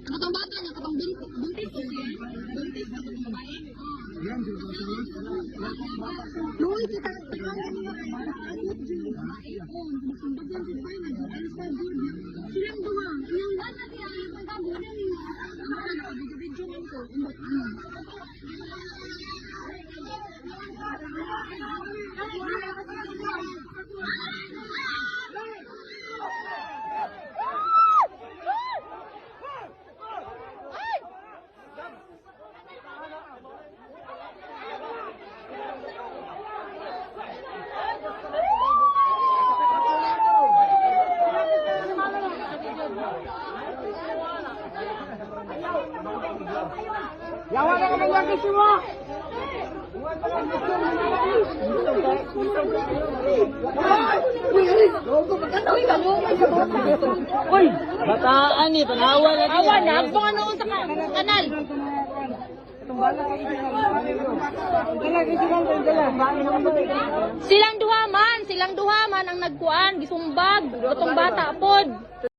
Katong bata niya, katong buntis ko siya. Buntis ko siya, babae. Luwi kita tawagan niya. Silang dua. Yung bata niya, yung pagkabunan niya. Video man ko. Yawa na naman yung kasi mo! Uy! Bataan eh, tanawa na niya. Awa na, ako ano sa kanal. Silang duha man ang nagkuan, gisumbag, otong bata pod.